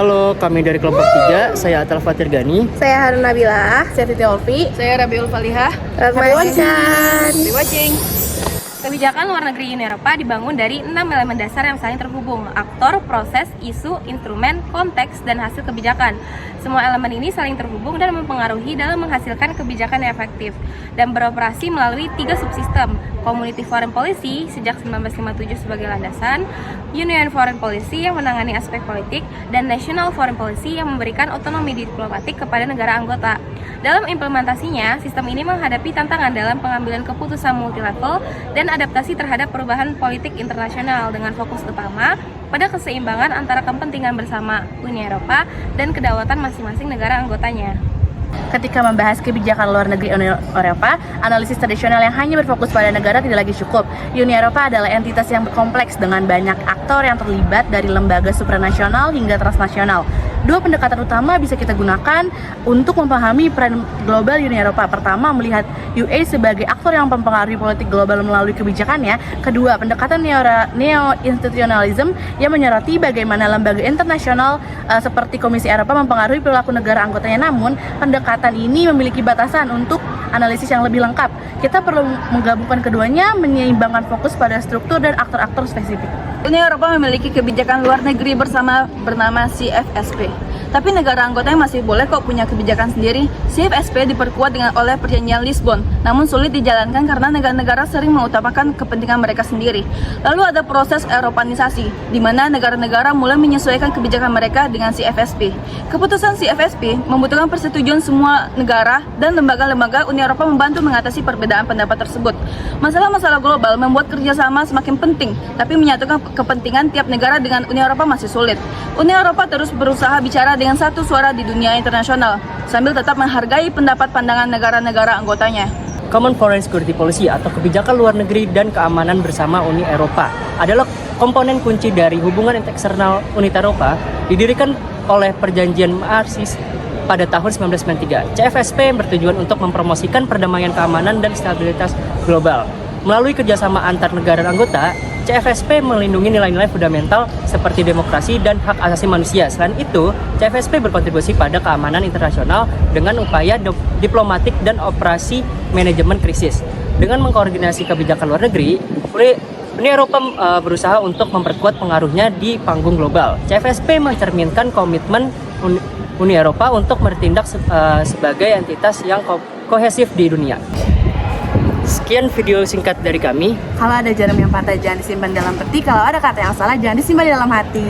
Halo, kami dari kelompok 3, saya Atal Fatir Gani. Saya Harun Nabila. Saya Titi Olfi. Saya Rabiul Falihah. Happy watching. Kebijakan luar negeri Uni Eropa dibangun dari 6 elemen dasar yang saling terhubung: aktor, proses, isu, instrumen, konteks, dan hasil kebijakan. Semua elemen ini saling terhubung dan mempengaruhi dalam menghasilkan kebijakan yang efektif dan beroperasi melalui 3 subsistem: Community Foreign Policy sejak 1957 sebagai landasan, Union Foreign Policy yang menangani aspek politik, dan National Foreign Policy yang memberikan otonomi diplomatik kepada negara anggota. Dalam implementasinya, sistem ini menghadapi tantangan dalam pengambilan keputusan multilevel dan adaptasi terhadap perubahan politik internasional dengan fokus utama pada keseimbangan antara kepentingan bersama Uni Eropa dan kedaulatan masing-masing negara anggotanya. Ketika membahas kebijakan luar negeri Uni Eropa, analisis tradisional yang hanya berfokus pada negara tidak lagi cukup. Uni Eropa adalah entitas yang kompleks dengan banyak aktor yang terlibat dari lembaga supranasional hingga transnasional. Dua pendekatan utama bisa kita gunakan untuk memahami peran global Uni Eropa. Pertama, melihat UE sebagai aktor yang mempengaruhi politik global melalui kebijakannya. Kedua, pendekatan neo-institutionalism yang menyoroti bagaimana lembaga internasional seperti Komisi Eropa mempengaruhi perilaku negara anggotanya. Namun, pendekatan ini memiliki batasan untuk analisis yang lebih lengkap. Kita perlu menggabungkan keduanya, menyeimbangkan fokus pada struktur dan aktor-aktor spesifik. Uni Eropa memiliki kebijakan luar negeri bersama bernama CFSP. Tapi negara anggotanya masih boleh kok punya kebijakan sendiri. CFSP diperkuat oleh perjanjian Lisbon, namun sulit dijalankan karena negara-negara sering mengutamakan kepentingan mereka sendiri. Lalu ada proses Eropanisasi, di mana negara-negara mulai menyesuaikan kebijakan mereka dengan CFSP. Keputusan CFSP membutuhkan persetujuan semua negara dan lembaga-lembaga Uni Eropa membantu mengatasi perbedaan pendapat tersebut. Masalah-masalah global membuat kerjasama semakin penting, tapi menyatukan kepentingan tiap negara dengan Uni Eropa masih sulit. Uni Eropa terus berusaha bicara dengan satu suara di dunia internasional, sambil tetap menghargai pendapat pandangan negara-negara anggotanya. Common Foreign Security Policy atau kebijakan luar negeri dan keamanan bersama Uni Eropa adalah komponen kunci dari hubungan eksternal Uni Eropa, didirikan oleh perjanjian Maastricht pada tahun 1993. CFSP bertujuan untuk mempromosikan perdamaian, keamanan, dan stabilitas global. Melalui kerjasama antar negara anggota, CFSP melindungi nilai-nilai fundamental seperti demokrasi dan hak asasi manusia. Selain itu, CFSP berkontribusi pada keamanan internasional dengan upaya diplomatik dan operasi manajemen krisis. Dengan mengkoordinasi kebijakan luar negeri, Uni Eropa berusaha untuk memperkuat pengaruhnya di panggung global. CFSP mencerminkan komitmen Uni Eropa untuk bertindak sebagai entitas yang kohesif di dunia. Sekian video singkat dari kami. Kalau ada jarum yang patah jangan disimpan dalam peti, kalau ada kata yang salah jangan disimpan di dalam hati.